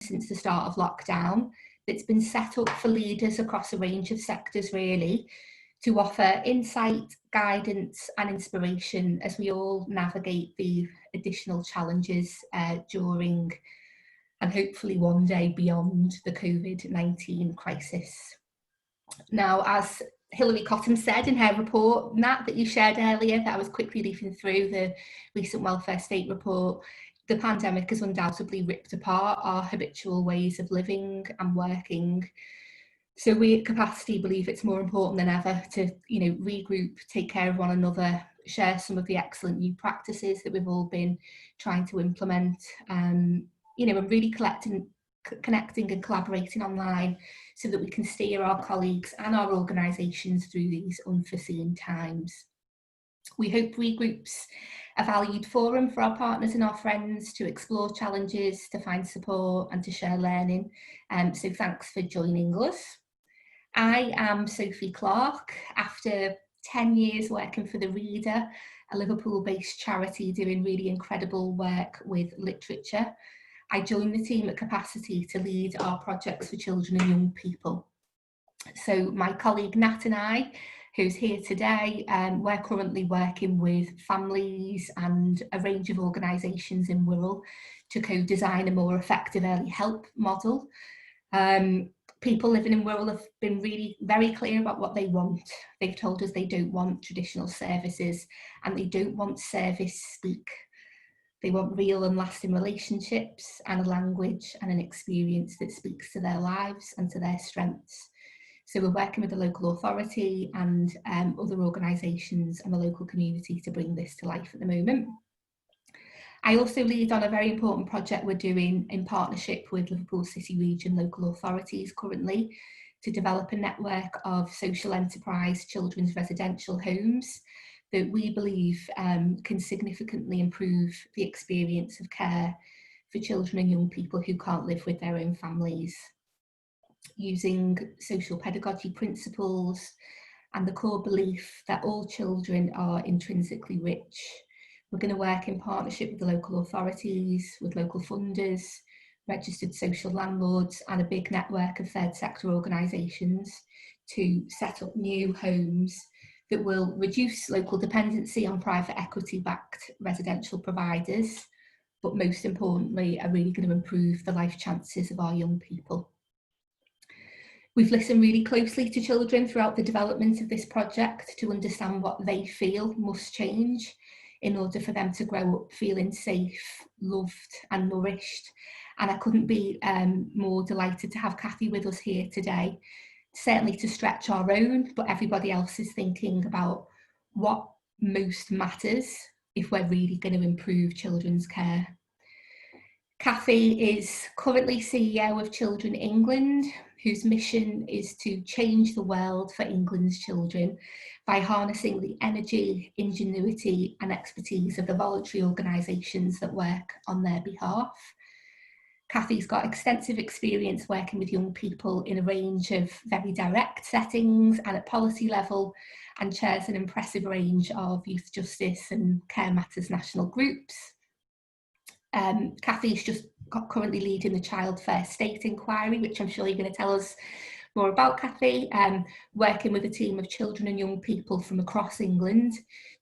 since the start of lockdown that's been set up for leaders across a range of sectors really to offer insight, guidance and inspiration as we all navigate the additional challenges during and hopefully one day beyond the COVID-19 crisis. Now, as Hilary Cottam said in her report, Nat, that you shared earlier, that I was quickly leafing through the recent welfare state report, the pandemic has undoubtedly ripped apart our habitual ways of living and working. So we at Capacity believe it's more important than ever to, regroup, take care of one another, share some of the excellent new practices that we've all been trying to implement, and really connecting and collaborating online so that we can steer our colleagues and our organisations through these unforeseen times. We hope Regroup's a valued forum for our partners and our friends to explore challenges, to find support and to share learning. So thanks for joining us. I am Sophie Clark. After 10 years working for The Reader, a Liverpool-based charity doing really incredible work with literature, I joined the team at Capacity to lead our projects for children and young people. So my colleague Nat and I, who's here today, we're currently working with families and a range of organisations in Wirral to co-design a more effective early help model. People living in Wirral have been really very clear about what they want. They've told us they don't want traditional services and they don't want service speak. They want real and lasting relationships and a language and an experience that speaks to their lives and to their strengths. So we're working with the local authority and other organisations and the local community to bring this to life at the moment. I also lead on a very important project we're doing in partnership with Liverpool City Region local authorities currently to develop a network of social enterprise children's residential homes that we believe can significantly improve the experience of care for children and young people who can't live with their own families. Using social pedagogy principles and the core belief that all children are intrinsically rich, we're going to work in partnership with the local authorities, with local funders, registered social landlords and a big network of third sector organisations to set up new homes that will reduce local dependency on private equity-backed residential providers, but most importantly are really going to improve the life chances of our young people. We've listened really closely to children throughout the development of this project to understand what they feel must change in order for them to grow up feeling safe, loved and nourished. And I couldn't be more delighted to have Kathy with us here today, certainly to stretch our own, but everybody else is thinking about what most matters if we're really going to improve children's care. Kathy is currently CEO of Children England, whose mission is to change the world for England's children by harnessing the energy, ingenuity and expertise of the voluntary organisations that work on their behalf. Kathy's got extensive experience working with young people in a range of very direct settings and at policy level, and chairs an impressive range of youth justice and care matters national groups. Kathy's just currently leading the Child First State inquiry, which I'm sure you're going to tell us more about, Kathy, working with a team of children and young people from across England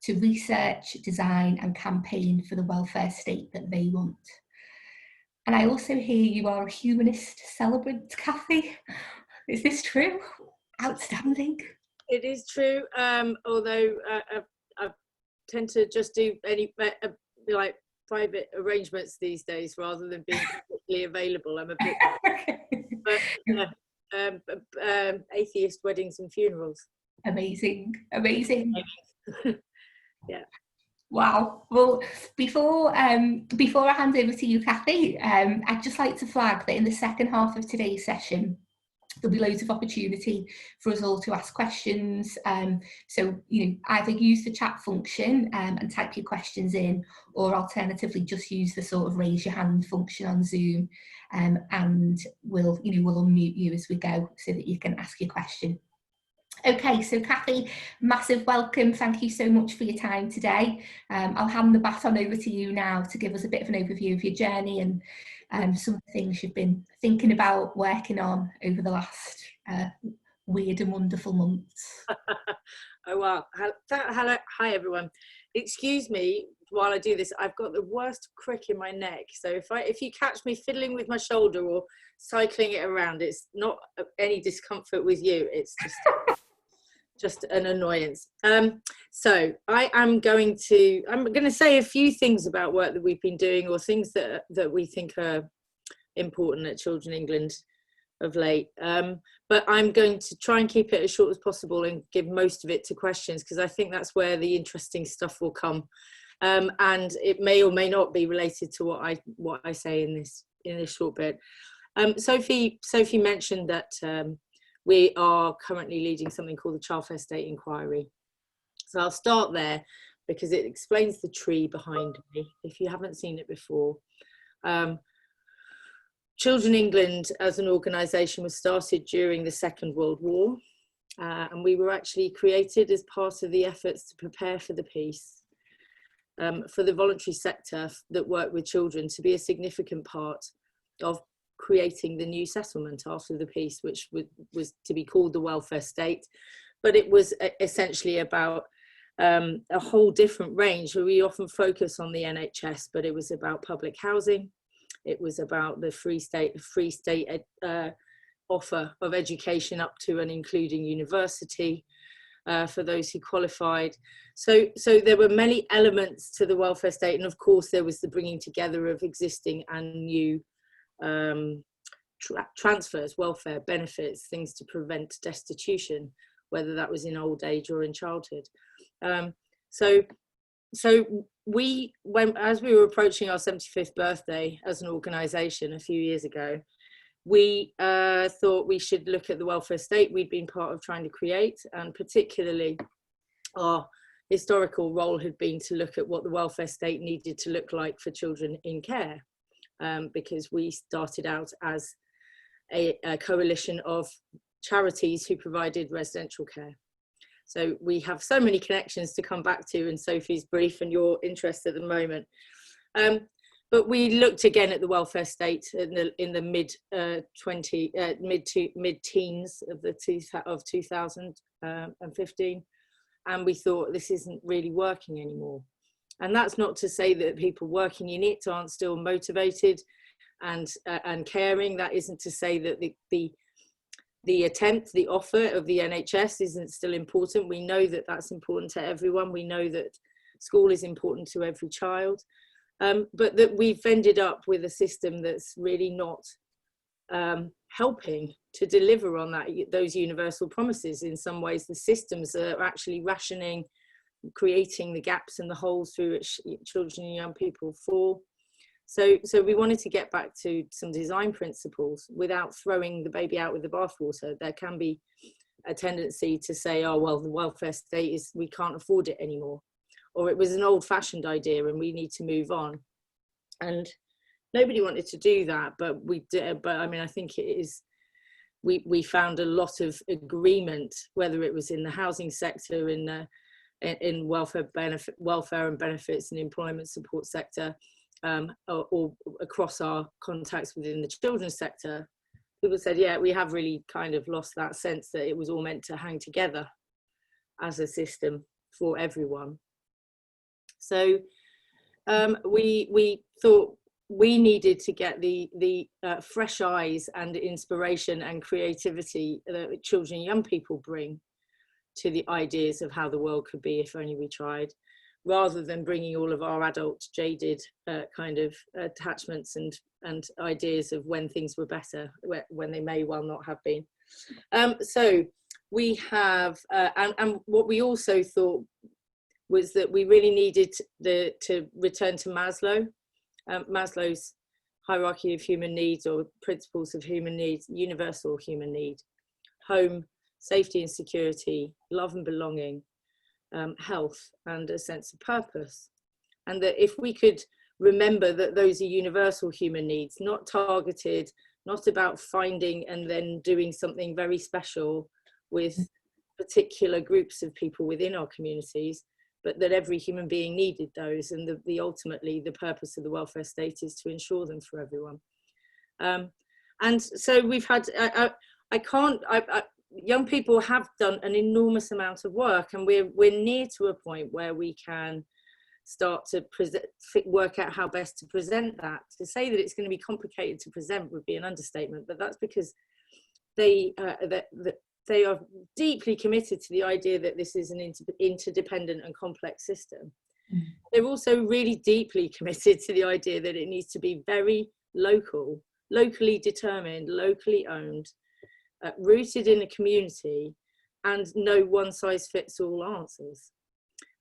to research, design and campaign for the welfare state that they want. And I also hear you are a humanist celebrant, Kathy. Is this true? Outstanding. It is true, although I tend to just do any like private arrangements these days rather than being publicly available. I'm a bit, but atheist weddings and funerals. Amazing, amazing. Yeah. Wow. Well, before I hand over to you, Kathy, I'd just like to flag that in the second half of today's session, there'll be loads of opportunity for us all to ask questions. So, either use the chat function and type your questions in, or alternatively just use the sort of raise your hand function on Zoom, and we'll unmute you as we go so that you can ask your question. Okay, so Kathy, massive welcome. Thank you so much for your time today. I'll hand the baton over to you now to give us a bit of an overview of your journey and some of the things you've been thinking about working on over the last weird and wonderful months. Oh wow. Hello, hi everyone. Excuse me while I do this. I've got the worst crick in my neck, so if you catch me fiddling with my shoulder or cycling it around, it's not any discomfort with you, it's just an annoyance. So I'm going to say a few things about work that we've been doing, or things that we think are important at Children England of late, but I'm going to try and keep it as short as possible and give most of it to questions, because I think that's where the interesting stuff will come, and it may or may not be related to what I say in this short bit. Sophie mentioned that we are currently leading something called the Childfare State Inquiry, so I'll start there because it explains the tree behind me if you haven't seen it before. Children England as an organisation was started during the Second World War, and we were actually created as part of the efforts to prepare for the peace, for the voluntary sector that worked with children to be a significant part of creating the new settlement after the peace, which was to be called the welfare state. But it was essentially about a whole different range. We often focus on the NHS, but it was about public housing. It was about the free state offer of education up to and including university for those who qualified. So there were many elements to the welfare state, and of course there was the bringing together of existing and new transfers, welfare benefits, things to prevent destitution, whether that was in old age or in childhood. So we, as we were approaching our 75th birthday as an organisation a few years ago, we thought we should look at the welfare state we'd been part of trying to create, and particularly our historical role had been to look at what the welfare state needed to look like for children in care, because we started out as a coalition of charities who provided residential care. So we have so many connections to come back to in Sophie's brief and your interest at the moment. But we looked again at the welfare state in the mid-teens of 2015, and we thought this isn't really working anymore. And that's not to say that people working in it aren't still motivated and caring. That isn't to say that the attempt, the offer of the NHS isn't still important. We know that that's important to everyone. We know that school is important to every child, but that we've ended up with a system that's really not helping to deliver on those universal promises. In some ways, the systems are actually rationing, creating the gaps and the holes through which children and young people fall. So we wanted to get back to some design principles without throwing the baby out with the bathwater. There can be a tendency to say, oh, well, the welfare state we can't afford it anymore. Or it was an old-fashioned idea and we need to move on. And nobody wanted to do that, but we did. But I mean, I think it is, we found a lot of agreement, whether it was in the housing sector, in welfare and benefits and employment support sector, or across our contacts within the children's sector. People said, yeah, we have really kind of lost that sense that it was all meant to hang together as a system for everyone. So we thought we needed to get the fresh eyes and inspiration and creativity that children and young people bring to the ideas of how the world could be if only we tried, rather than bringing all of our adult jaded kind of attachments and ideas of when things were better, when they may well not have been. So we have, and what we also thought was that we really needed to return to Maslow's hierarchy of human needs, or principles of human needs, universal human need: home, safety and security, love and belonging, health, and a sense of purpose. And that if we could remember that those are universal human needs, not targeted, not about finding and then doing something very special with particular groups of people within our communities, but that every human being needed those, and ultimately the purpose of the welfare state is to ensure them for everyone. And so we've had, young people have done an enormous amount of work, and we're near to a point where we can start to work out how best to present that. To say that it's going to be complicated to present would be an understatement, but that's because they are deeply committed to the idea that this is an interdependent and complex system. They're also really deeply committed to the idea that it needs to be very local, locally determined, locally owned, rooted in a community, and no one-size-fits-all answers.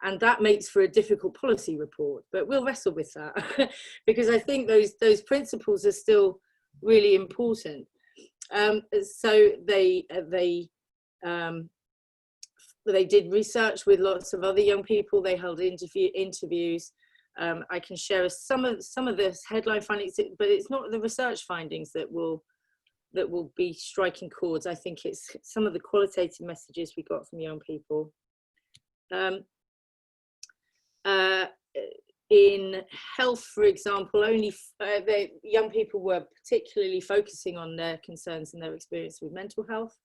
And that makes for a difficult policy report, but we'll wrestle with that because I think those principles are still really important. So they did research with lots of other young people. They held interviews. I can share some of the headline findings, but it's not the research findings that will be striking chords. I think it's some of the qualitative messages we got from young people. In health, for example, only the young people were particularly focusing on their concerns and their experience with mental health.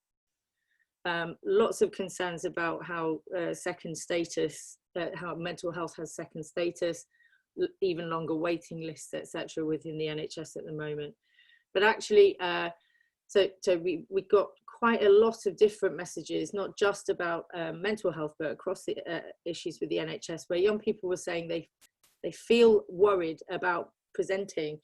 Lots of concerns about how second status, how mental health has second status, even longer waiting lists, etc., within the NHS at the moment. But actually, so we got quite a lot of different messages, not just about mental health, but across the issues with the NHS, where young people were saying they feel worried about presenting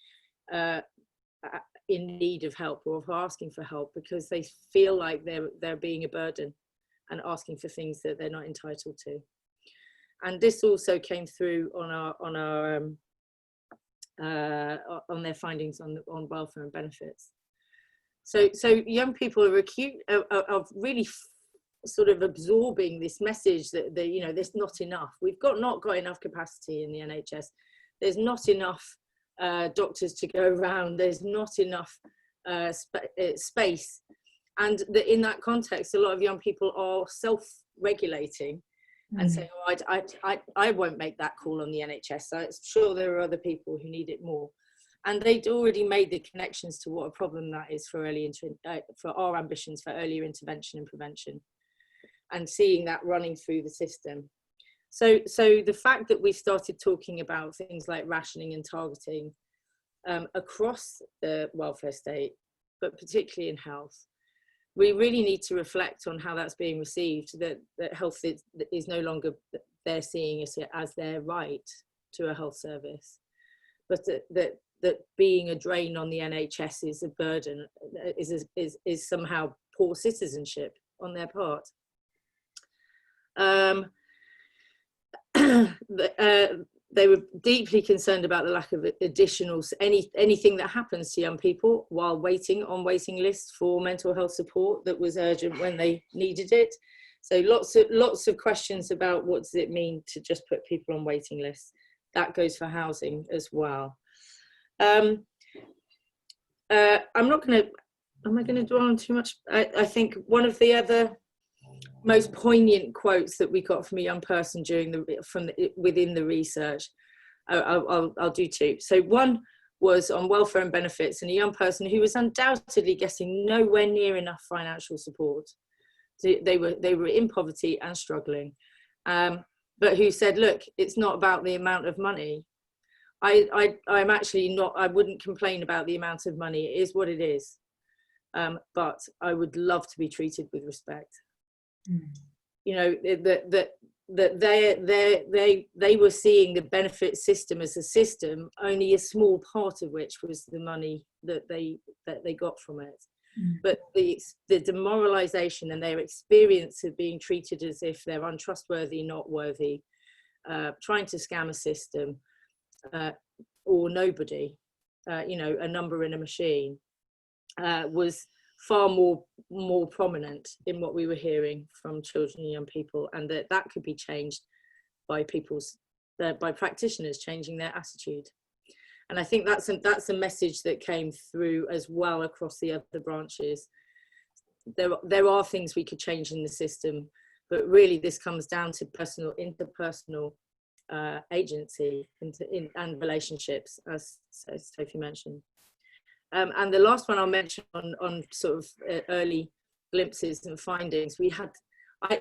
in need of help or of asking for help, because they feel like they're being a burden and asking for things that they're not entitled to. And this also came through on their findings on welfare and benefits. So young people are really sort of absorbing this message that there's not enough. We've not got enough capacity in the NHS. There's not enough doctors to go around. There's not enough space. And in that context, a lot of young people are self-regulating and saying, oh, I won't make that call on the NHS. I'm sure there are other people who need it more. And they'd already made the connections to what a problem that is for for our ambitions for earlier intervention and prevention, and seeing that running through the system. So the fact that we started talking about things like rationing and targeting across the welfare state, but particularly in health, we really need to reflect on how that's being received, that health is no longer, they're seeing it as their right to a health service, but that being a drain on the NHS is a burden, is somehow poor citizenship on their part. They were deeply concerned about the lack of additional anything that happens to young people while waiting on waiting lists for mental health support that was urgent when they needed it. So lots of questions about what does it mean to just put people on waiting lists. That goes for housing as well. Am I going to dwell on too much? I think one of the other most poignant quotes that we got from a young person within the research, I'll do two. So one was on welfare and benefits, and a young person who was undoubtedly getting nowhere near enough financial support. They were in poverty and struggling, but who said, look, it's not about the amount of money. I'm actually not, I wouldn't complain about the amount of money. It is what it is. But I would love to be treated with respect. You know, that they were seeing the benefit system as a system, only a small part of which was the money that they got from it. But the demoralization and their experience of being treated as if they're untrustworthy, not worthy, trying to scam a system, or nobody, a number in a machine, was far more prominent in what we were hearing from children and young people, and that could be changed by by practitioners changing their attitude. And I think that's a message that came through as well across the other branches. There are things we could change in the system, but really this comes down to interpersonal agency and relationships, as Sophie mentioned. And the last one I'll mention on sort of early glimpses and findings,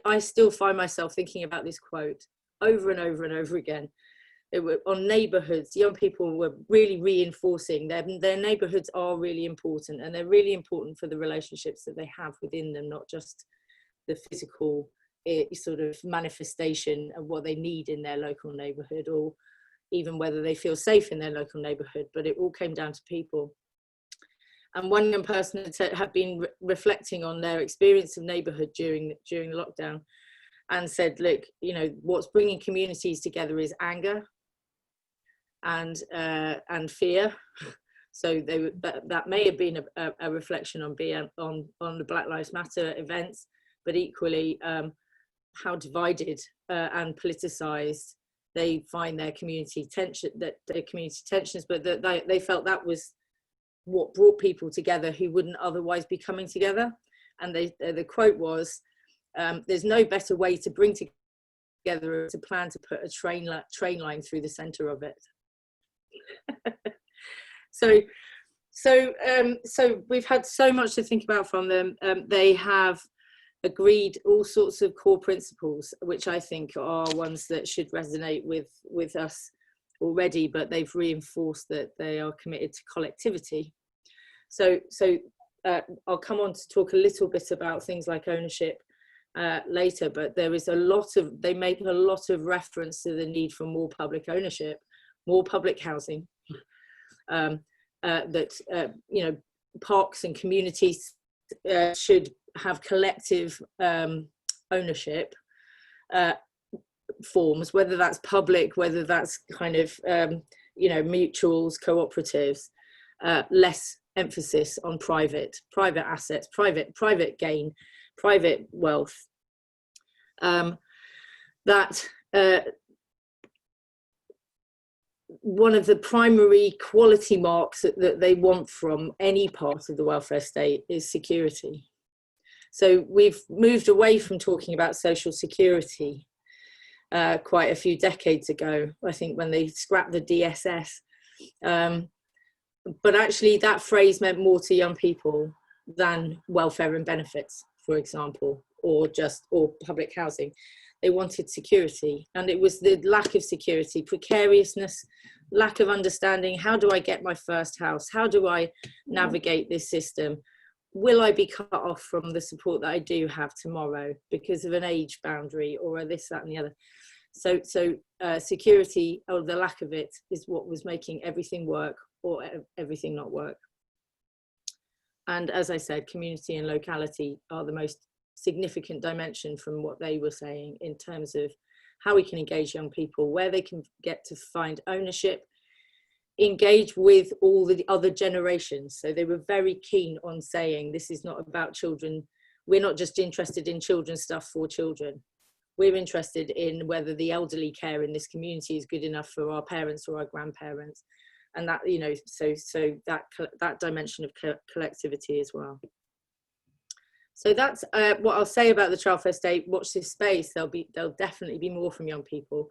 I still find myself thinking about this quote over and over and over again. It were on neighbourhoods. Young people were really reinforcing their neighbourhoods are really important, and they're really important for the relationships that they have within them, not just the physical sort of manifestation of what they need in their local neighbourhood, or even whether they feel safe in their local neighbourhood, but it all came down to people. And one young person had been reflecting on their experience of neighbourhood during lockdown, and said, look, you know, what's bringing communities together is anger and fear. So that may have been a reflection on the Black Lives Matter events, but equally how divided and politicized they find their community tensions, but that they felt that was what brought people together who wouldn't otherwise be coming together. And the quote was, there's no better way to bring together to plan to put a train line through the center of it. So we've had so much to think about from them. They have agreed all sorts of core principles, which I think are ones that should resonate with us already, but they've reinforced that they are committed to collectivity. So I'll come on to talk a little bit about things like ownership later, but there is they make a lot of reference to the need for more public ownership, more public housing, that you know, parks and communities should have collective ownership forms, whether that's public, whether that's kind of you know, mutuals, cooperatives, less emphasis on private assets, private gain, private wealth. One of the primary quality marks that they want from any part of the welfare state is security. So we've moved away from talking about social security quite a few decades ago, I think, when they scrapped the DSS. But actually that phrase meant more to young people than welfare and benefits, for example, or public housing. They wanted security, and it was the lack of security, precariousness, lack of understanding. How do I get my first house? How do I navigate this system? Will I be cut off from the support that I do have tomorrow because of an age boundary or this, that, and the other? So security, or the lack of it, is what was making everything work or everything not work. And as I said, community and locality are the most significant dimension from what they were saying in terms of how we can engage young people, where they can get to find ownership, engage with all the other generations. So they were very keen on saying, this is not about children. We're not just interested in children's stuff for children. We're interested in whether the elderly care in this community is good enough for our parents or our grandparents. And that, you know, so that dimension of collectivity as well. So that's what I'll say about the Childfare State. Watch this space. There'll definitely be more from young people.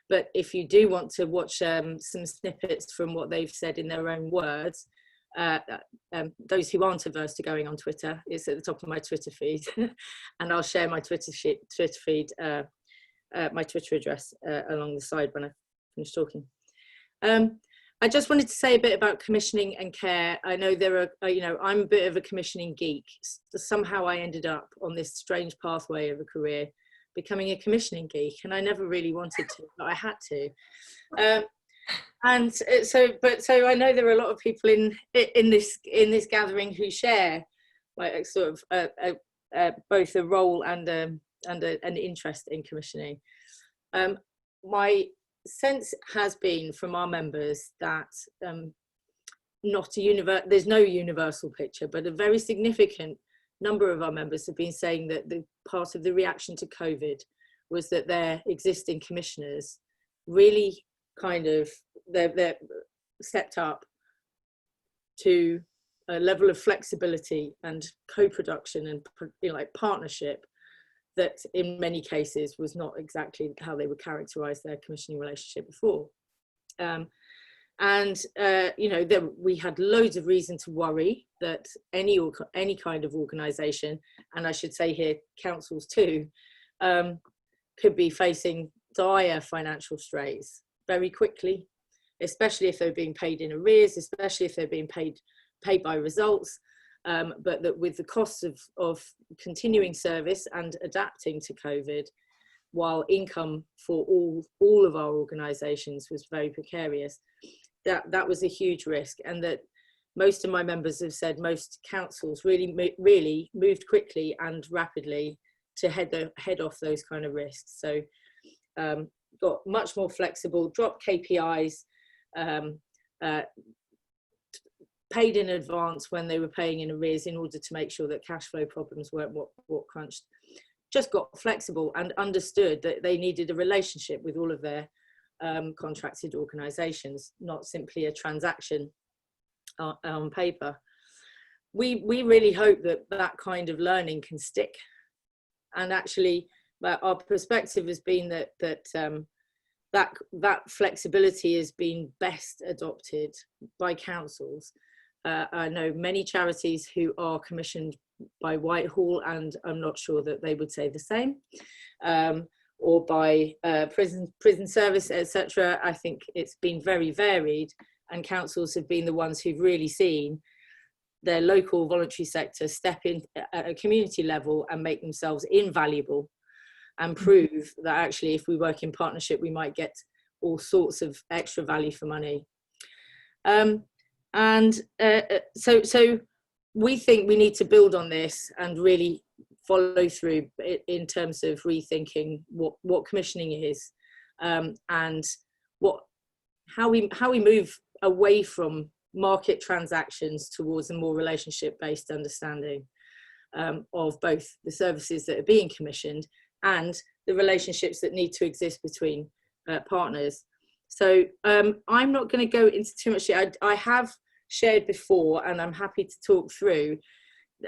But if you do want to watch some snippets from what they've said in their own words, those who aren't averse to going on Twitter, it's at the top of my Twitter feed, and I'll share my Twitter feed, my Twitter address along the side when I finish talking. I just wanted to say a bit about commissioning and care. I know there are, you know, I'm a bit of a commissioning geek. Somehow I ended up on this strange pathway of a career, becoming a commissioning geek, and I never really wanted to, but I had to. And so I know there are a lot of people in this gathering who share like sort of both a role and an interest in commissioning. My sense has been from our members that there's no universal picture, but a very significant number of our members have been saying that the part of the reaction to COVID was that their existing commissioners really kind of they're stepped up to a level of flexibility and co-production and, you know, like partnership that in many cases was not exactly how they would characterize their commissioning relationship before. And you know, we had loads of reason to worry that any kind of organisation, and I should say here councils too, could be facing dire financial straits very quickly, especially if they're being paid in arrears, especially if they're being paid by results. But that with the costs of continuing service and adapting to COVID, while income for all of our organisations was very precarious, that was a huge risk. And that most of my members have said most councils really moved quickly and rapidly to head off those kind of risks. So got much more flexible, dropped KPIs, paid in advance when they were paying in arrears in order to make sure that cash flow problems weren't what crunched. Just got flexible and understood that they needed a relationship with all of their contracted organisations, not simply a transaction on paper. We really hope that kind of learning can stick. And actually, our perspective has been that flexibility has been best adopted by councils. I know many charities who are commissioned by Whitehall, and I'm not sure that they would say the same, or by prison service, etc. I think it's been very varied, and councils have been the ones who've really seen their local voluntary sector step in at a community level and make themselves invaluable, and prove that actually if we work in partnership we might get all sorts of extra value for money. So we think we need to build on this and really follow through in terms of rethinking what commissioning is, and how we move away from market transactions towards a more relationship-based understanding of both the services that are being commissioned and the relationships that need to exist between partners. So I'm not going to go into too much. I have shared before, and I'm happy to talk through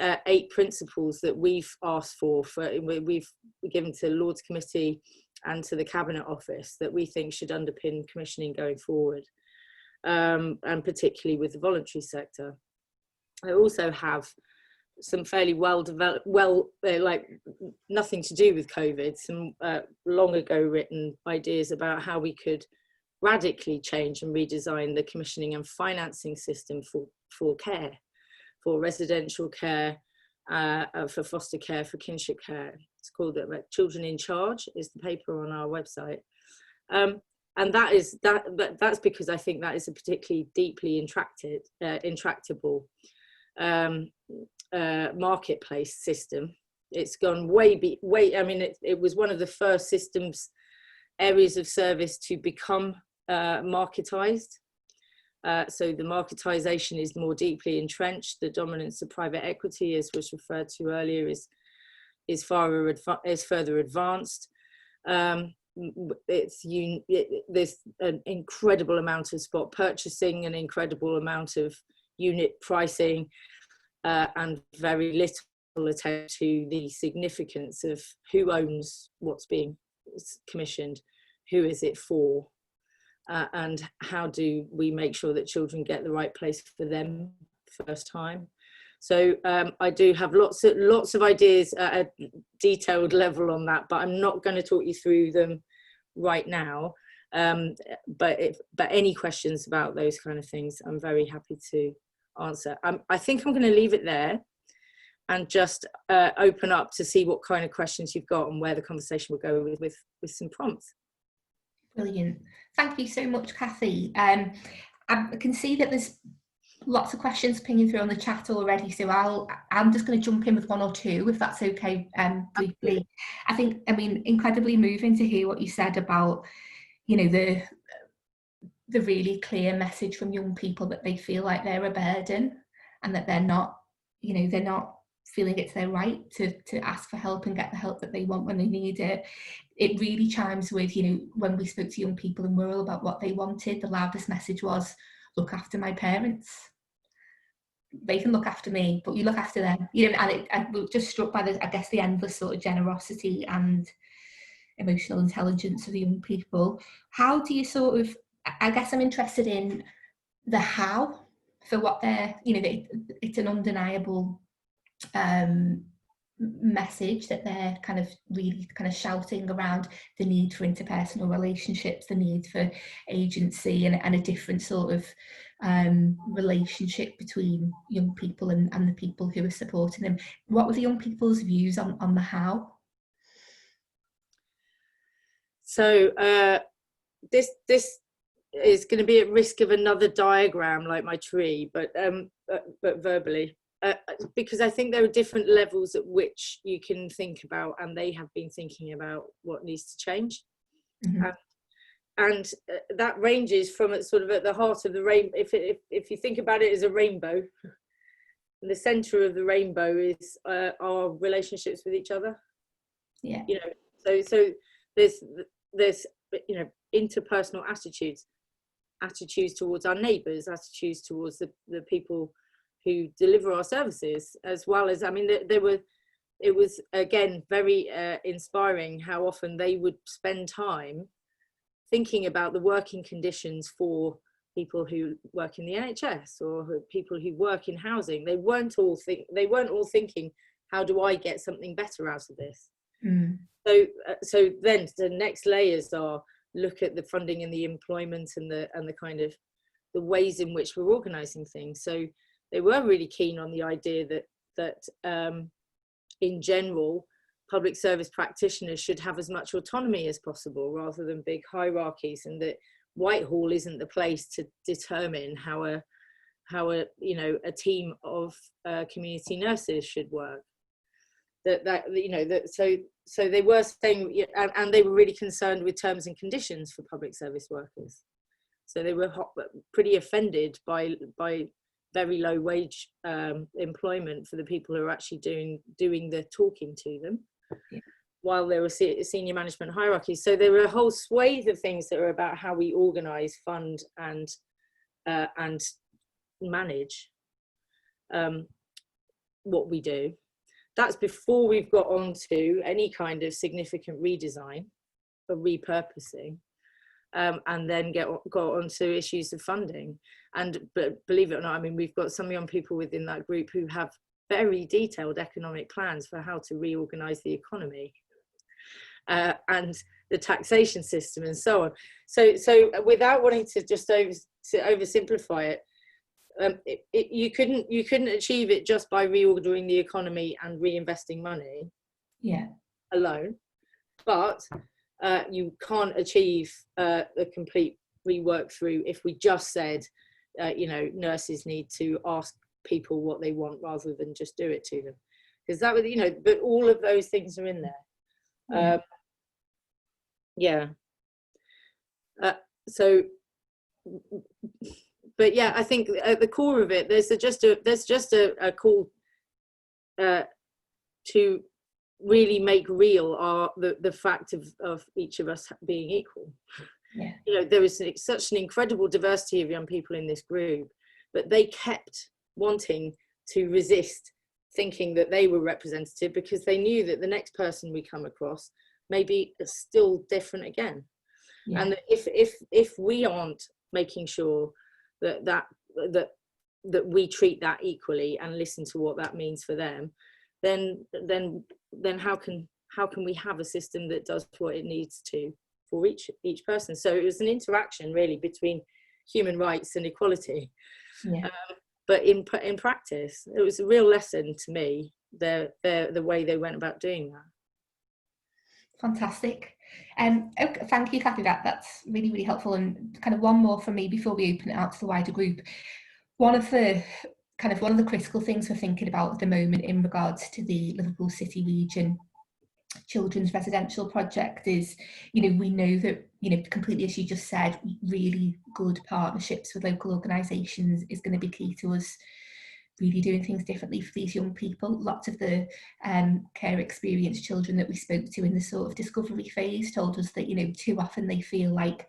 8 principles that we've asked for we've given to the Lords Committee and to the Cabinet Office that we think should underpin commissioning going forward, and particularly with the voluntary sector. I also have some fairly well developed, like nothing to do with COVID, some long ago written ideas about how we could radically change and redesign the commissioning and financing system for care, for residential care, for foster care, for kinship care. It's called Children in Charge, is the paper on our website. And that's because I think that is a particularly deeply intractable marketplace system. It's gone way, I mean, it was one of the first areas of service to become marketized. So the marketization is more deeply entrenched. The dominance of private equity, as was referred to earlier, is further advanced. There's an incredible amount of spot purchasing, an incredible amount of unit pricing, and very little attention to the significance of who owns what's being commissioned, who is it for, and how do we make sure that children get the right place for them first time. So I do have lots of ideas at a detailed level on that, but I'm not going to talk you through them right now. But any questions about those kind of things, I'm very happy to answer. I think I'm going to leave it there and just open up to see what kind of questions you've got and where the conversation will go with some prompts. Brilliant. Thank you so much, Kathy. I can see that there's lots of questions pinging through on the chat already, so I'm just going to jump in with 1 or 2, if that's okay, briefly. I mean, incredibly moving to hear what you said about, you know, the really clear message from young people that they feel like they're a burden and that they're not, you know, they're not feeling it's their right to ask for help and get the help that they want when they need it. It really chimes with, you know, when we spoke to young people in Wirral about what they wanted, the loudest message was, look after my parents. They can look after me, but you look after them. You know, and I was just struck by the endless sort of generosity and emotional intelligence of the young people. How do you sort of, I guess I'm interested in the how for what they're, it's an undeniable message that they're kind of really kind of shouting around the need for interpersonal relationships, the need for agency, and a different sort of relationship between young people and the people who are supporting them. What were the young people's views on the how? So this is going to be at risk of another diagram like my tree, but verbally. Because I think there are different levels at which you can think about, and they have been thinking about what needs to change. Mm-hmm. And that ranges from sort of at the heart of the rainbow. If you think about it as a rainbow, the center of the rainbow is our relationships with each other. Yeah. So there's interpersonal attitudes towards our neighbours, attitudes towards the people who deliver our services, as well as, it was again very inspiring how often they would spend time thinking about the working conditions for people who work in the NHS or people who work in housing. They weren't all thinking, how do I get something better out of this? Mm. So then the next layers are look at the funding and the employment and the kind of the ways in which we're organising things. So they were really keen on the idea that in general, public service practitioners should have as much autonomy as possible rather than big hierarchies, and that Whitehall isn't the place to determine how a team of community nurses should work. So they were saying, and they were really concerned with terms and conditions for public service workers. So they were pretty offended by very low wage employment for the people who are actually doing the talking to them, yeah, while there were senior management hierarchies. So there were a whole swathe of things that are about how we organise, fund, and manage what we do. That's before we've got onto any kind of significant redesign or repurposing, and then got onto issues of funding. But believe it or not, we've got some young people within that group who have very detailed economic plans for how to reorganise the economy and the taxation system and so on. So without wanting to just oversimplify it, you couldn't achieve it just by reordering the economy and reinvesting money, yeah, alone. But you can't achieve a complete rework through if we just said, nurses need to ask people what they want rather than just do it to them, because that would, but all of those things are in there. Yeah. But yeah, I think at the core of it, there's just a call to really make real the fact of each of us being equal. Yeah. There is such an incredible diversity of young people in this group, but they kept wanting to resist thinking that they were representative, because they knew that the next person we come across may be still different again. Yeah. And if we aren't making sure that we treat that equally and listen to what that means for them, then how can we have a system that does what it needs to for each person? So it was an interaction really between human rights and equality. Yeah. But in practice, it was a real lesson to me, the way they went about doing that. Fantastic. Okay, thank you, Kathy. That's really, really helpful. And kind of one more from me before we open it out to the wider group. One of the critical things we're thinking about at the moment in regards to the Liverpool City region children's residential project is, we know that, completely as you just said, really good partnerships with local organisations is going to be key to us really doing things differently for these young people. Lots of the care experienced children that we spoke to in the sort of discovery phase told us that, too often they feel like,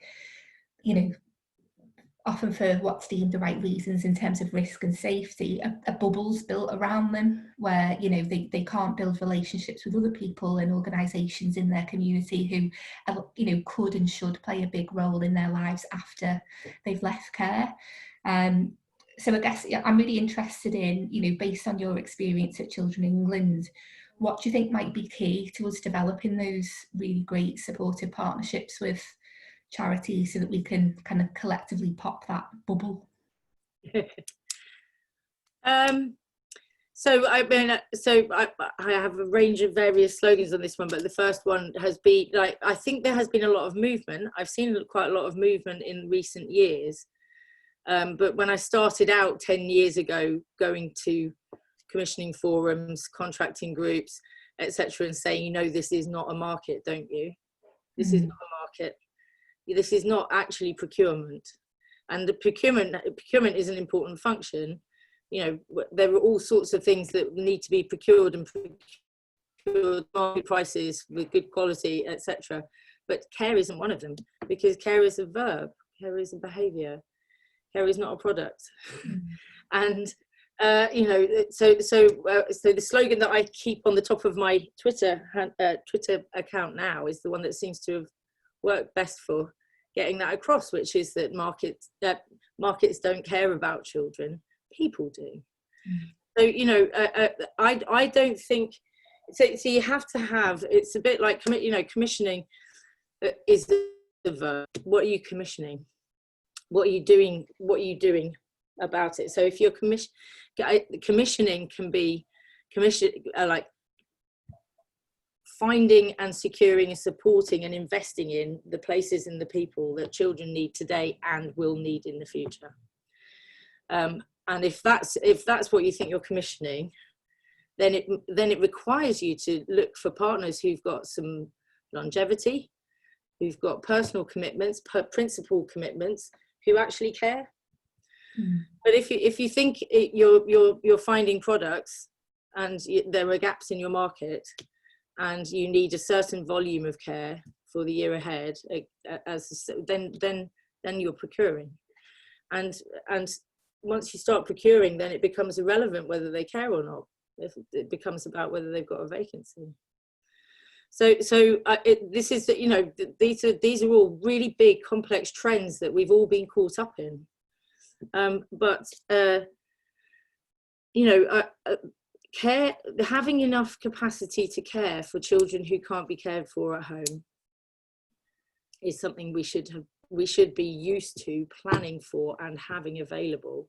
often for what's deemed the right reasons in terms of risk and safety, a bubble's built around them where, they can't build relationships with other people and organisations in their community who, could and should play a big role in their lives after they've left care. So I guess I'm really interested in, based on your experience at Children England, what do you think might be key to us developing those really great supportive partnerships with charities so that we can kind of collectively pop that bubble? So I have a range of various slogans on this one, but the first one has been, like, I think there has been a lot of movement. I've seen quite a lot of movement in recent years. But when I started out 10 years ago, going to commissioning forums, contracting groups, etc., and saying, this is not a market, don't you? This is not a market. This is not actually procurement. And the procurement is an important function. There are all sorts of things that need to be procured and procured market prices with good quality, etc. But care isn't one of them, because care is a verb, care is a behaviour, care is not a product. And so the slogan that I keep on the top of my Twitter account now is the one that seems to have worked best for getting that across, which is that markets don't care about children. People do. So I don't think so you have to have, it's a bit like commissioning is the verb. What are you commissioning? What are you doing about it? So if you're commissioning can be like finding and securing and supporting and investing in the places and the people that children need today and will need in the future. And if that's what you think you're commissioning, then it requires you to look for partners who've got some longevity, who've got personal commitments, principal commitments, who actually care. But if you think you're finding products and there are gaps in your market, and you need a certain volume of care for the year ahead, then you're procuring, and once you start procuring, then it becomes irrelevant whether they care or not. It becomes about whether they've got a vacancy. So this is, these are all really big, complex trends that we've all been caught up in. Care, having enough capacity to care for children who can't be cared for at home is something we should be used to planning for and having available.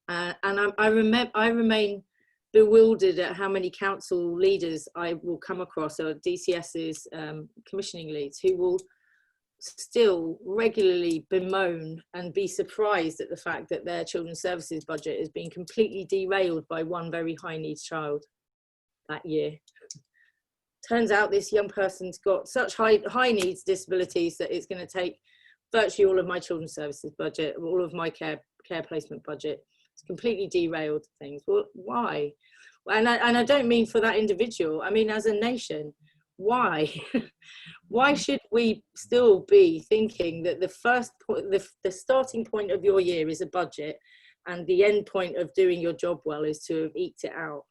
And I remain bewildered at how many council leaders I will come across, or DCS's commissioning leads, who will still regularly bemoan and be surprised at the fact that their children's services budget has been completely derailed by one very high needs child that year. Turns out this young person's got such high needs disabilities that it's going to take virtually all of my children's services budget, all of my care placement budget. It's completely derailed things. Well, why? And I don't mean for that individual, I mean as a nation. Why? Why should we still be thinking that the first point, the starting point of your year is a budget, and the end point of doing your job well is to have eked it out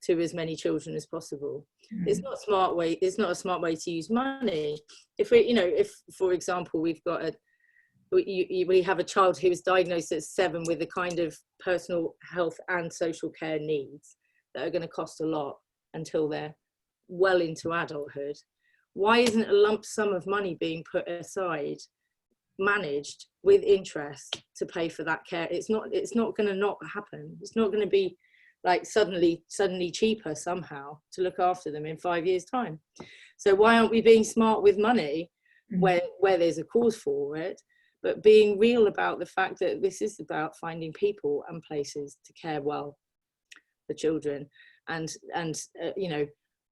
to as many children as possible? It's not a smart way. It's not a smart way to use money. If for example we have a child who is diagnosed at 7 with the kind of personal health and social care needs that are going to cost a lot until they're well into adulthood, why isn't a lump sum of money being put aside, managed with interest to pay for that care? It's not going to not happen. It's not going to be like suddenly cheaper somehow to look after them in 5 years' time. So why aren't we being smart with money where there's a cause for it, but being real about the fact that this is about finding people and places to care well for children, and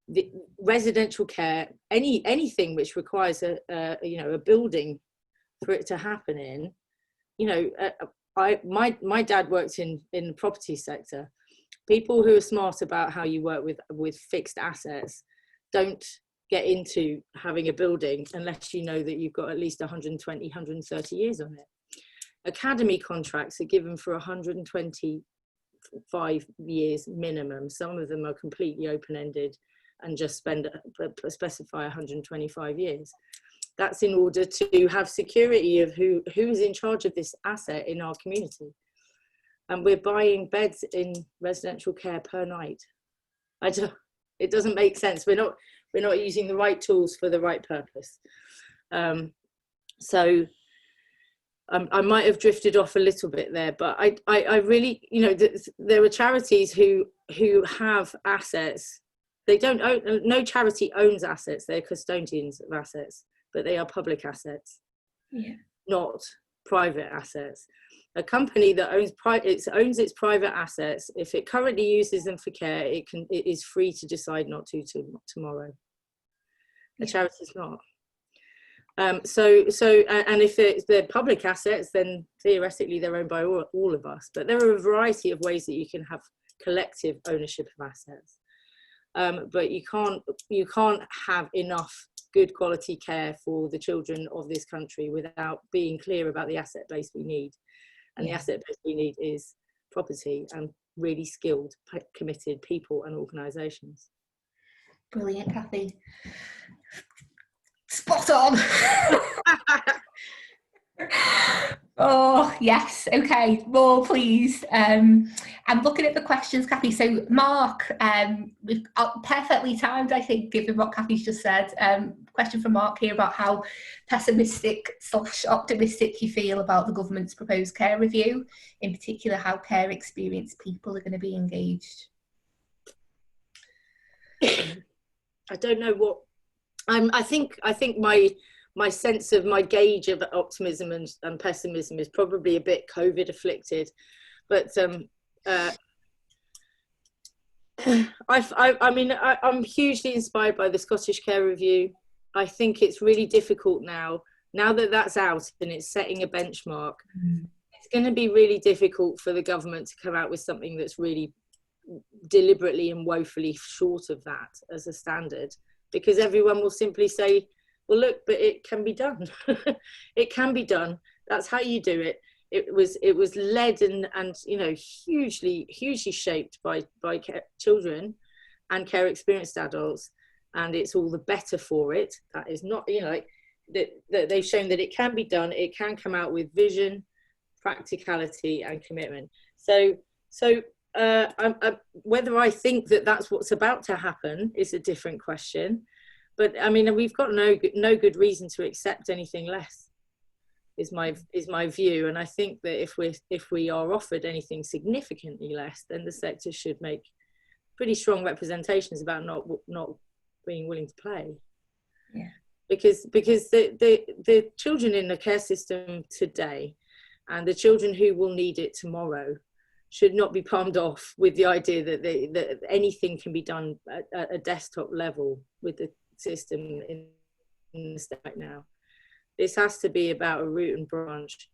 the residential care, anything which requires a building for it to happen in. My dad worked in the property sector. People who are smart about how you work with fixed assets don't get into having a building unless you know that you've got at least 120, 130 years on it. Academy contracts are given for 125 years minimum. Some of them are completely open-ended and just specify 125 years. That's in order to have security of who is in charge of this asset in our community. And we're buying beds in residential care per night. It doesn't make sense. We're not using the right tools for the right purpose. So I might have drifted off a little bit there, but I really, there are charities who have assets. They don't own, no charity owns assets. They're custodians of assets, but they are public assets, not private assets. A company that owns its private assets, if it currently uses them for care, it is free to decide not to tomorrow. A charity is not. And if they're public assets, then theoretically they're owned by all of us. But there are a variety of ways that you can have collective ownership of assets. But you can't have enough good quality care for the children of this country without being clear about the asset base we need. And the asset base we need is property and really skilled, committed people and organisations. Brilliant, Kathy. Spot on. Oh yes, okay, more please. I'm looking at the questions, Kathy. So Mark, we've perfectly timed, I think, given what Kathy's just said. Question from Mark here about how pessimistic/optimistic you feel about the government's proposed care review, in particular how care experienced people are going to be engaged. I don't know what I think my sense of my gauge of optimism and pessimism is probably a bit COVID afflicted, but I'm hugely inspired by the Scottish Care Review. I think it's really difficult now that that's out and it's setting a benchmark. It's going to be really difficult for the government to come out with something that's really deliberately and woefully short of that as a standard, because everyone will simply say, well, look, but it can be done. It can be done. That's how you do it. It was led and hugely shaped by children and care experienced adults, and it's all the better for it. That is not, that they've shown that it can be done. It can come out with vision, practicality, and commitment. So whether I think that that's what's about to happen is a different question. But I mean, we've got no good reason to accept anything less. Is my view, and I think that if we are offered anything significantly less, then the sector should make pretty strong representations about not being willing to play. Yeah. Because the children in the care system today, and the children who will need it tomorrow, should not be palmed off with the idea that anything can be done at a desktop level with the system in the state right now. This has to be about a root and branch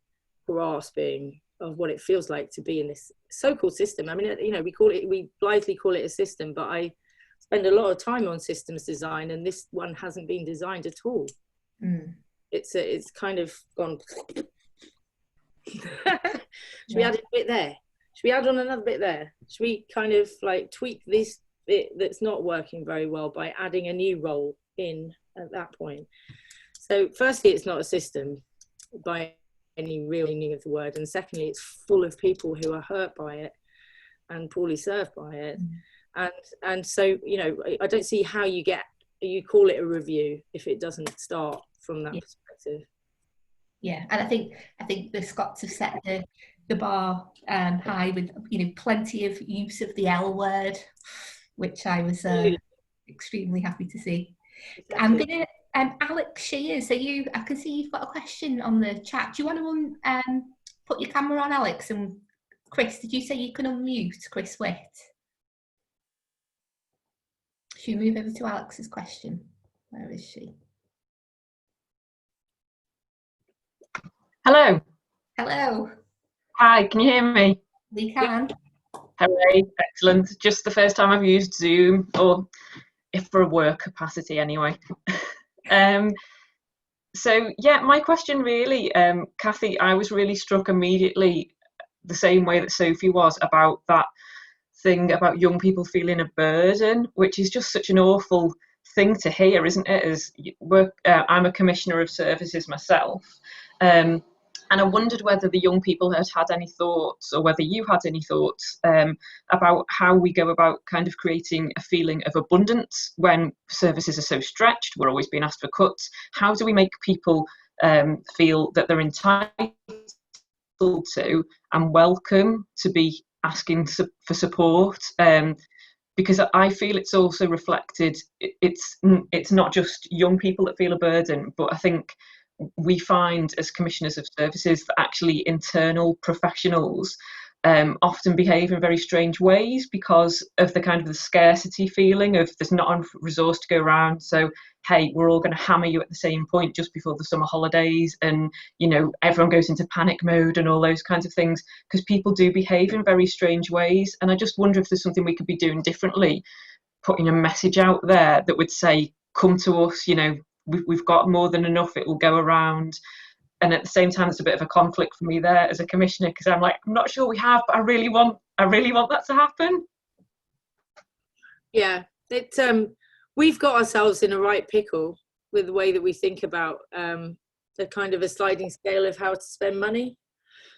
grasping of what it feels like to be in this so-called system. I mean, we blithely call it a system, but I spend a lot of time on systems design, and this one hasn't been designed at all. It's kind of gone. Should we add a bit there? Should we add on another bit there? Should we kind of like tweak this bit that's not working very well by adding a new role in at that point? So firstly, it's not a system by any real meaning of the word, and secondly, it's full of people who are hurt by it and poorly served by it. And so I don't see how you call it a review if it doesn't start from that perspective. Yeah, and I think the Scots have set the bar high with plenty of use of the L word, which I was extremely happy to see. Exactly. I'm gonna Alex Shears, I can see you've got a question on the chat. Do you want to put your camera on, Alex? And Chris, did you say you can unmute Chris Witt? Should we move over to Alex's question? Where is she? Hello. Hello. Hi, can you hear me? We can. Hooray, excellent. Just the first time I've used Zoom, or if for a work capacity anyway. So yeah, my question really, Kathy, I was really struck immediately the same way that Sophie was about that thing about young people feeling a burden, which is just such an awful thing to hear, isn't it? As I'm a commissioner of services myself, and I wondered whether the young people had any thoughts, or whether you had any thoughts about how we go about kind of creating a feeling of abundance when services are so stretched. We're always being asked for cuts. How do we make people feel that they're entitled to and welcome to be asking for support? Because I feel it's also reflected, it's not just young people that feel a burden, but I think we find as commissioners of services that actually internal professionals often behave in very strange ways because of the kind of the scarcity feeling of there's not enough resource to go around. So, hey, we're all going to hammer you at the same point just before the summer holidays, and everyone goes into panic mode and all those kinds of things, because people do behave in very strange ways. And I just wonder if there's something we could be doing differently, putting a message out there that would say, come to us, we've got more than enough, it will go around. And at the same time, there's a bit of a conflict for me there as a commissioner, because I'm like, I'm not sure we have, but I really want that to happen. Yeah, we've got ourselves in a right pickle with the way that we think about the kind of a sliding scale of how to spend money.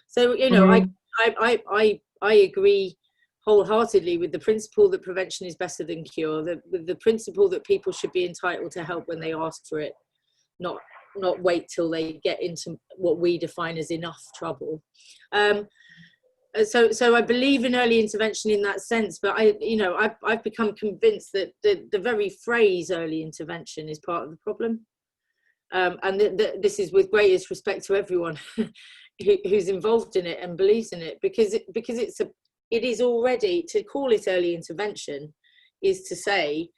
So I agree wholeheartedly with the principle that prevention is better than cure, with the principle that people should be entitled to help when they ask for it, not wait till they get into what we define as enough trouble. So I believe in early intervention in that sense, but I've become convinced that the very phrase early intervention is part of the problem, and this is with greatest respect to everyone who's involved in it and believes in it, because it is already, to call it early intervention is to say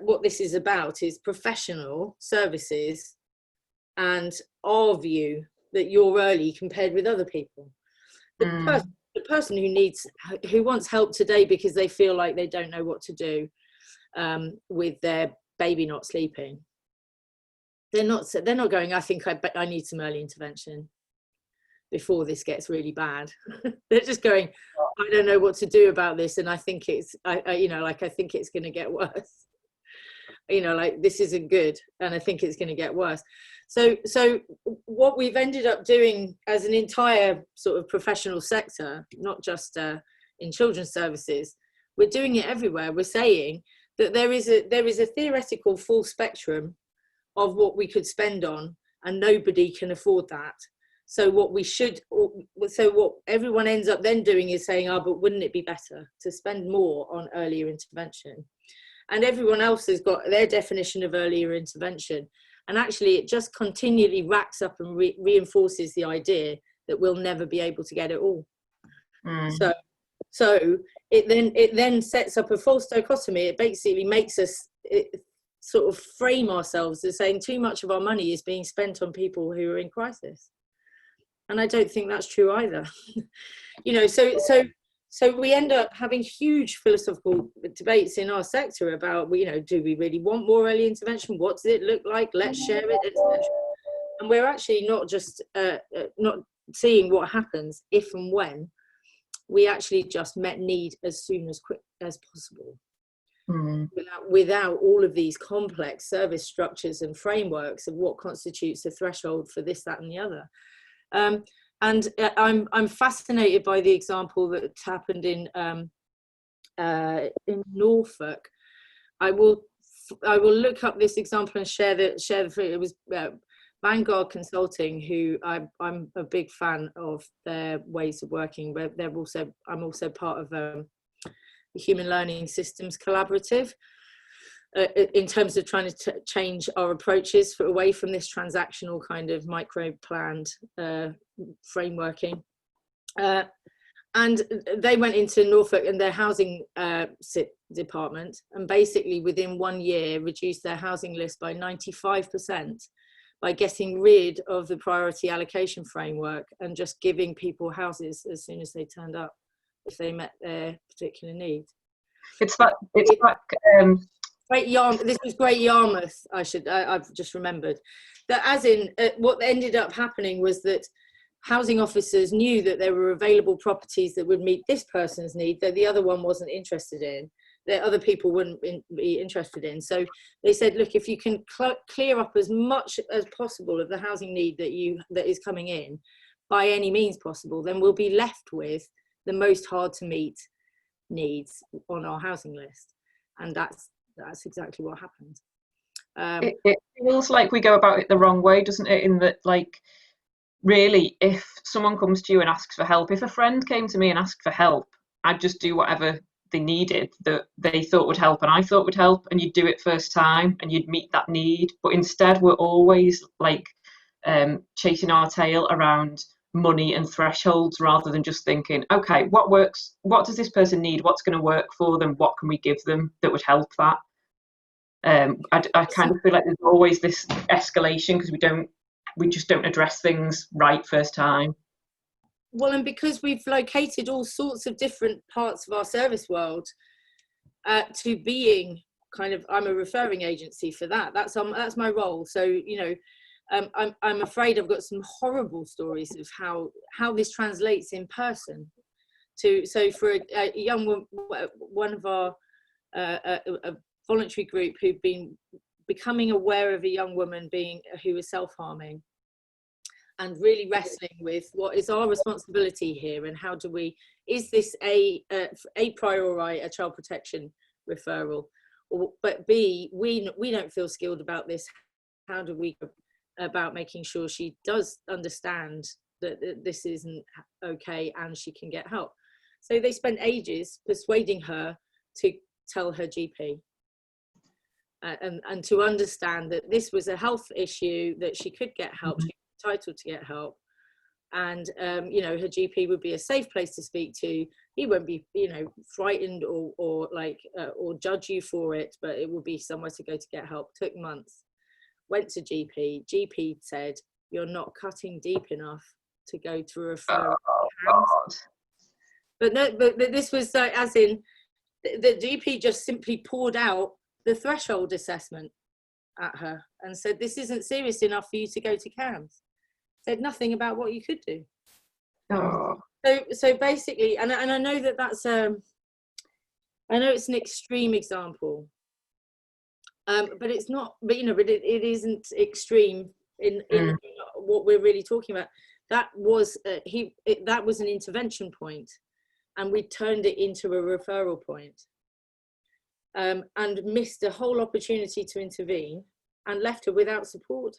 what this is about is professional services and our view that you're early compared with other people. The person who wants help today because they feel like they don't know what to do with their baby not sleeping, they're not going, I think I need some early intervention before this gets really bad. They're just going, I don't know what to do about this, and I think it's I think it's going to get worse. This isn't good, and I think it's going to get worse. So what we've ended up doing as an entire sort of professional sector, not just in children's services, we're doing it everywhere. We're saying that there is a theoretical full spectrum of what we could spend on, and nobody can afford that. So what everyone ends up then doing is saying, but wouldn't it be better to spend more on earlier intervention? And everyone else has got their definition of earlier intervention. And actually, it just continually racks up and reinforces the idea that we'll never be able to get it all. So it then sets up a false dichotomy. It basically makes us sort of frame ourselves as saying too much of our money is being spent on people who are in crisis. And I don't think that's true either. So we end up having huge philosophical debates in our sector about, do we really want more early intervention? What does it look like? Let's share it, etc. And we're actually not just not seeing what happens if and when. We actually just met need as soon as quick as possible, without all of these complex service structures and frameworks of what constitutes a threshold for this, that, and the other. And I'm fascinated by the example that happened in Norfolk. I will look up this example and share the. It was Vanguard Consulting, who I'm a big fan of their ways of working. But I'm also part of the Human Learning Systems Collaborative. In terms of trying to change our approaches away from this transactional kind of micro-planned frameworking. And they went into Norfolk and their housing department, and basically within 1 year reduced their housing list by 95% by getting rid of the priority allocation framework and just giving people houses as soon as they turned up, if they met their particular needs. Great Yarmouth. This was Great Yarmouth. I've just remembered that. As in, what ended up happening was that housing officers knew that there were available properties that would meet this person's need that the other one wasn't interested in. that other people wouldn't be interested in. So they said, look, if you can clear up as much as possible of the housing need that is coming in by any means possible, then we'll be left with the most hard to meet needs on our housing list. And that's exactly what happened. It feels like we go about it the wrong way, doesn't it? In that, like, really, if someone comes to you and asks for help, if a friend came to me and asked for help, I'd just do whatever they needed that they thought would help and I thought would help, and you'd do it first time and you'd meet that need. But instead, we're always like chasing our tail around money and thresholds rather than just thinking, okay, what works? What does this person need? What's going to work for them? What can we give them that would help that? I kind of feel like there's always this escalation because we just don't address things right first time. Well, and because we've located all sorts of different parts of our service world to being kind of, I'm a referring agency for that. That's my role. So, you know, I'm afraid I've got some horrible stories of how this translates in person. So for a young woman, one of our a voluntary group who've been becoming aware of a young woman who was self-harming, and really wrestling with what is our responsibility here, and how do we, is this a priori a child protection referral, but B, we don't feel skilled about this. How do we about making sure she does understand that this isn't okay and she can get help? So they spent ages persuading her to tell her GP and to understand that this was a health issue, that she could get help. She entitled to get help, and you know, her GP would be a safe place to speak to. He won't be, you know, frightened or judge you for it, but it will be somewhere to go to get help. Took months. Went to GP said, you're not cutting deep enough to go to a referral. But no, but this was as in the GP just simply poured out the threshold assessment at her and said, this isn't serious enough for you to go to CAMHS. Said nothing about what you could do. So basically, and I know that's I know it's an extreme example, but it's not. But you know, but it isn't extreme in what we're really talking about. That was that was an intervention point, and we turned it into a referral point, and missed a whole opportunity to intervene and left her without support.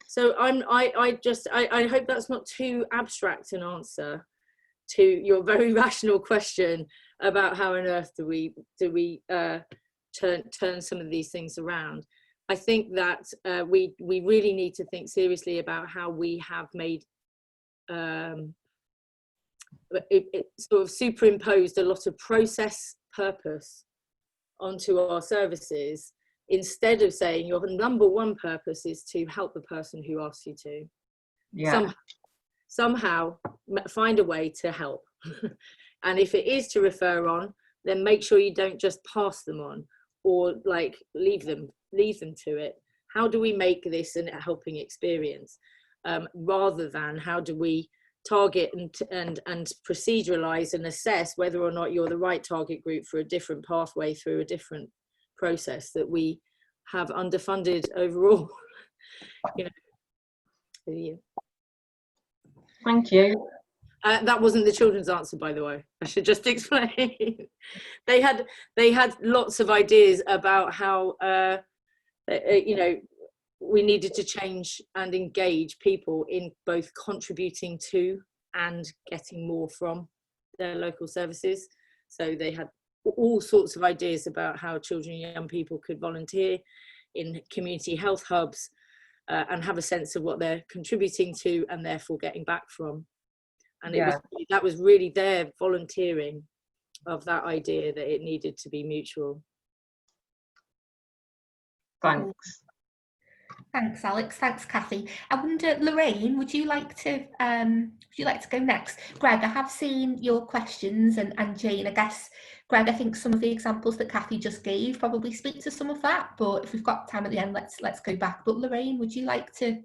So I hope that's not too abstract an answer to your very rational question about how on earth do we turn some of these things around. I think that we really need to think seriously about how we have made it sort of superimposed a lot of process purpose onto our services, instead of saying your number one purpose is to help the person who asks you to. Yeah. Somehow find a way to help. And if it is to refer on, then make sure you don't just pass them on or like leave them to it. How do we make this a helping experience, rather than how do we target and proceduralize and assess whether or not you're the right target group for a different pathway through a different process that we have underfunded overall. You know. Yeah. Thank you. That wasn't the children's answer, by the way. I should just explain. They had lots of ideas about how you know, we needed to change and engage people in both contributing to and getting more from their local services. So they had all sorts of ideas about how children and young people could volunteer in community health hubs and have a sense of what they're contributing to and therefore getting back from. And that was really their volunteering of that idea that it needed to be mutual. Thanks. Thanks, Alex. Thanks, Kathy. I wonder, Lorraine, would you like to go next? Greg, I have seen your questions, and Jane, I guess, Greg, I think some of the examples that Kathy just gave probably speak to some of that, but if we've got time at the end, let's go back. But Lorraine, would you like to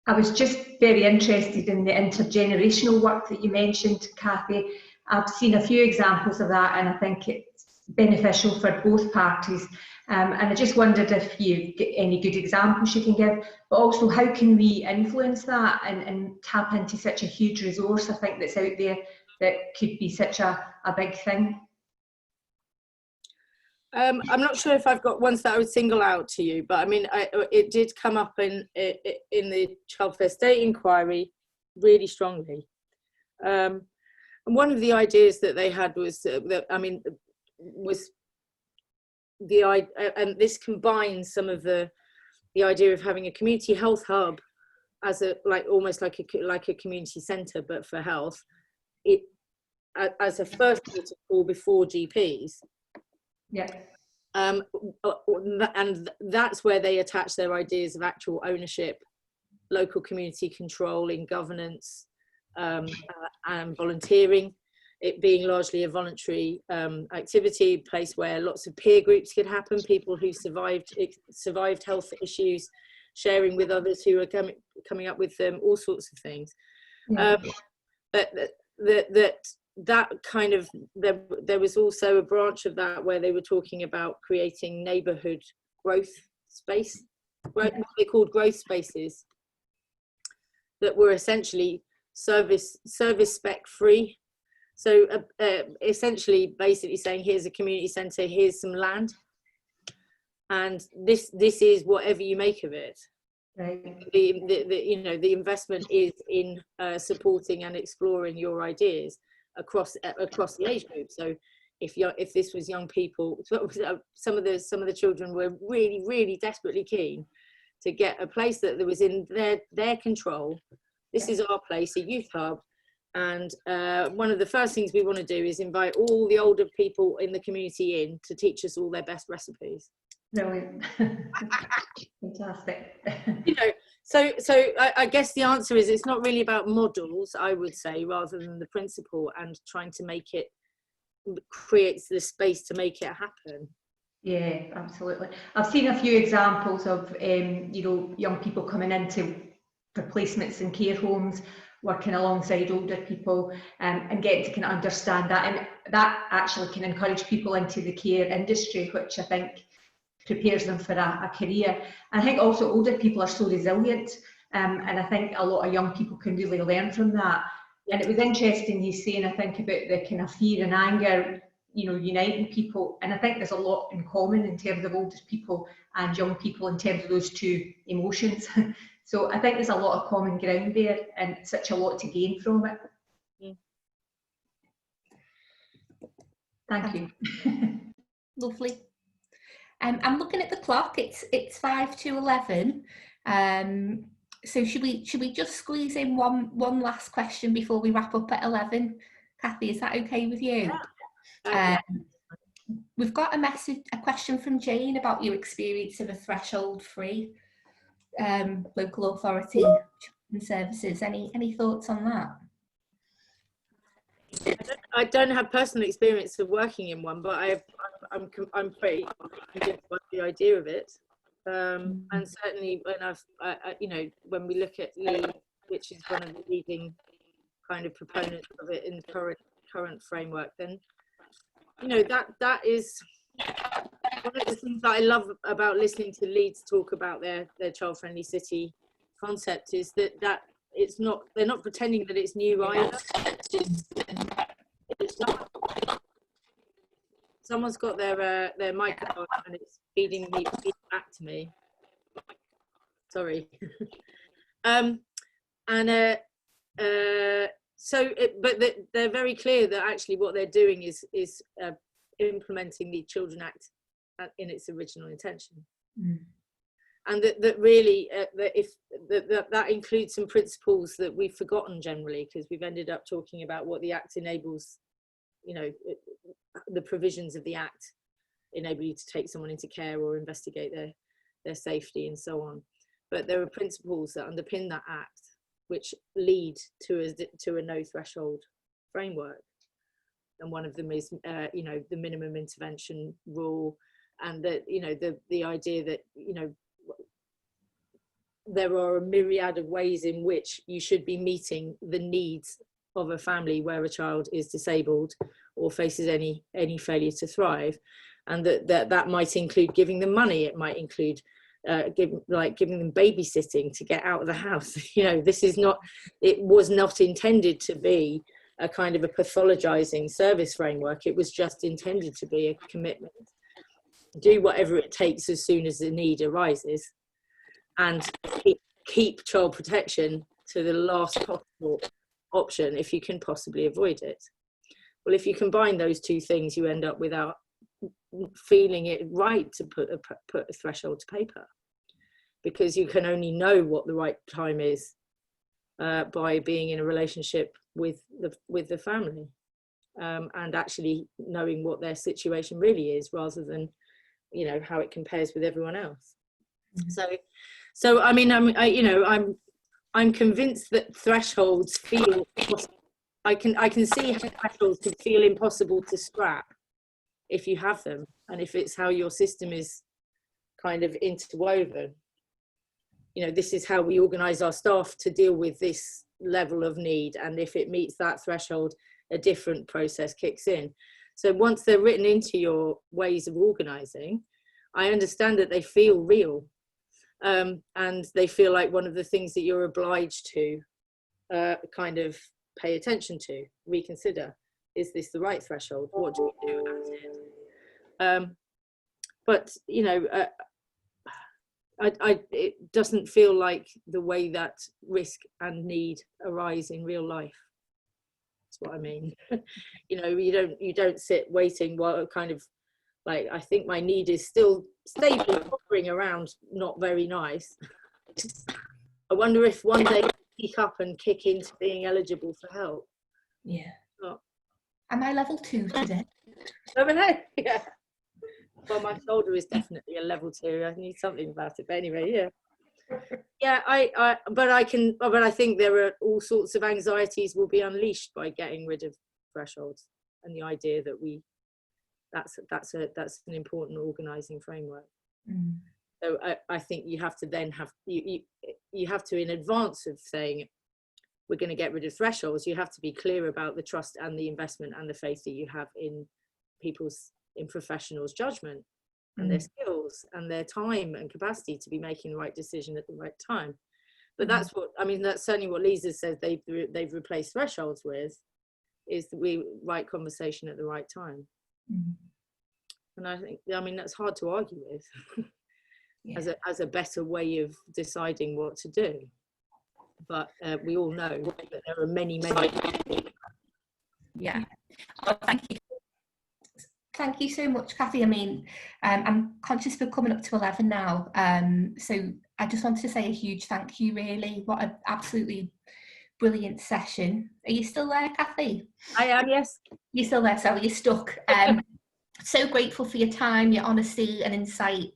I was just very interested in the intergenerational work that you mentioned, Kathy. I've seen a few examples of that, and I think it's beneficial for both parties. And I just wondered if you've got any good examples you can give, but also how can we influence that and tap into such a huge resource, I think, that's out there that could be such a big thing. I'm not sure if I've got ones that I would single out to you, but I mean, it did come up in the Child Fair State inquiry really strongly. And one of the ideas that they had was and this combines some of the idea of having a community health hub as almost like a community centre, but for health, as a first port of call before GPs. Yeah. And that's where they attach their ideas of actual ownership, local community control in governance, and volunteering, it being largely a voluntary activity, place where lots of peer groups could happen, people who survived health issues, sharing with others who are coming up with them, all sorts of things. Yeah. That kind of, there was also a branch of that where they were talking about creating neighbourhood growth space, what they called growth spaces, that were essentially service spec free. So essentially basically saying, here's a community centre, here's some land, and this is whatever you make of it. Right. The investment is in supporting and exploring your ideas across the age group. So if this was young people, some of the children were really desperately keen to get a place that was in their control. This is our place, a youth hub, and one of the first things we want to do is invite all the older people in the community in to teach us all their best recipes. Brilliant. Fantastic. So I guess the answer is it's not really about models, I would say, rather than the principle, and trying to make it creates the space to make it happen. Yeah, absolutely. I've seen a few examples of young people coming into replacements in care homes, working alongside older people, and getting to kind of understand that, and that actually can encourage people into the care industry, which I think prepares them for a career. And I think also older people are so resilient, and I think a lot of young people can really learn from that. And it was interesting he's saying, I think, about the kind of fear and anger, uniting people, and I think there's a lot in common in terms of older people and young people in terms of those two emotions. So I think there's a lot of common ground there, and such a lot to gain from it. Thank you. Lovely. I'm looking at the clock. It's 5 to 11. So should we just squeeze in one last question before we wrap up at 11? Kathy, is that okay with you? Yeah. We've got a question from Jane about your experience of a threshold-free local authority children's services. Any thoughts on that? I don't have personal experience of working in one, but I'm pretty convinced by the idea of it, and certainly when when we look at Lee, which is one of the leading kind of proponents of it in the current framework, then that is one of the things that I love about listening to Leeds talk about their child-friendly city concept, is that it's not, they're not pretending that it's new either. Someone's got their mic on and it's feeding back to me. Sorry. But they're very clear that actually what they're doing is implementing the Children Act in its original intention. And that really that includes some principles that we've forgotten generally, because we've ended up talking about what the Act enables. The provisions of the Act enable you to take someone into care or investigate their safety and so on. But there are principles that underpin that Act which lead to a no threshold framework. And one of them is, the minimum intervention rule, and that, the idea that, there are a myriad of ways in which you should be meeting the needs of a family where a child is disabled or faces any failure to thrive, and that might include giving them money. It might include giving them babysitting to get out of the house. You know, it was not intended to be a kind of a pathologizing service framework. It was just intended to be a commitment. Do whatever it takes as soon as the need arises, and keep child protection to the last possible option if you can possibly avoid it. Well, if you combine those two things, you end up without feeling it right to put a threshold to paper, because you can only know what the right time is by being in a relationship with the family, and actually knowing what their situation really is, rather than, you know, how it compares with everyone else. Mm-hmm. So I mean, I'm convinced that thresholds feel. I can see how thresholds can feel impossible to scrap if you have them, and if it's how your system is kind of interwoven. You know, this is how we organise our staff to deal with this level of need, and if it meets that threshold, a different process kicks in. So once they're written into your ways of organising, I understand that they feel real, and they feel like one of the things that you're obliged to kind of pay attention to, reconsider. Is this the right threshold? What do we do at it? But, you know, it doesn't feel like the way that risk and need arise in real life. That's what I mean. You know, you don't sit waiting while kind of like, I think my need is still stable, hovering around, not very nice. I wonder if one day I pick up and kick into being eligible for help. Yeah. Oh. Am I level 2 today? Over there, yeah. Well, my shoulder is definitely a level 2. I need something about it, but anyway, yeah. Yeah, but I think there are all sorts of anxieties will be unleashed by getting rid of thresholds, and the idea that that's an important organising framework. Mm. So I think you have to then have you have to, in advance of saying we're going to get rid of thresholds, you have to be clear about the trust and the investment and the faith that you have in professionals' judgment and their skills and their time and capacity to be making the right decision at the right time. But that's certainly what Lisa says they've replaced thresholds with, is the right conversation at the right time. And I think, that's hard to argue with. Yeah. as a better way of deciding what to do, but we all know that there are many. Yeah. Well, thank you so much, Kathy. I'm conscious we're coming up to 11 now, so I just wanted to say a huge thank you. Really, what an absolutely brilliant session. Are you still there, Kathy? I am, yes. You're still there, so you're stuck. So grateful for your time, your honesty and insight.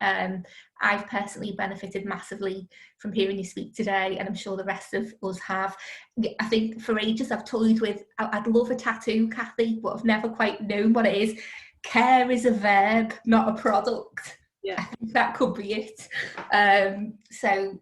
I've personally benefited massively from hearing you speak today, and I'm sure the rest of us have. I think for ages I've toyed with, I'd love a tattoo, Kathy, but I've never quite known what it is. Care is a verb, not a product. Yeah, I think that could be it. So,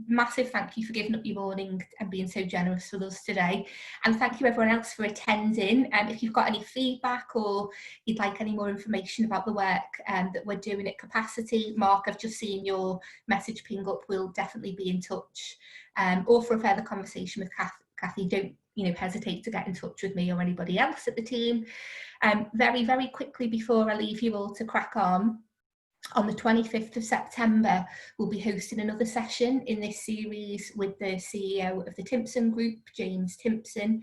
massive thank you for giving up your morning and being so generous with us today, and thank you everyone else for attending. And if you've got any feedback or you'd like any more information about the work that we're doing at Capacity, Mark, I've just seen your message ping up. We'll definitely be in touch, or for a further conversation with Kathy, don't hesitate to get in touch with me or anybody else at the team. Very, very quickly before I leave you all to crack on the 25th of September, we'll be hosting another session in this series with the CEO of the Timpson Group, James Timpson,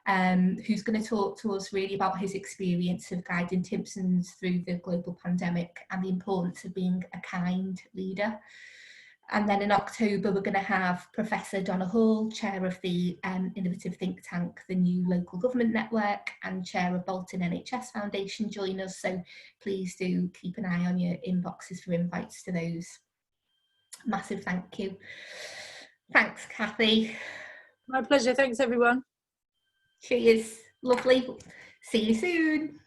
who's going to talk to us really about his experience of guiding Timpsons through the global pandemic and the importance of being a kind leader. And then in October, we're going to have Professor Donna Hall, Chair of the innovative think tank, the New Local Government Network, and Chair of Bolton NHS Foundation, join us. So please do keep an eye on your inboxes for invites to those. Massive thank you. Thanks, Kathy. My pleasure. Thanks, everyone. Cheers. Lovely. See you soon.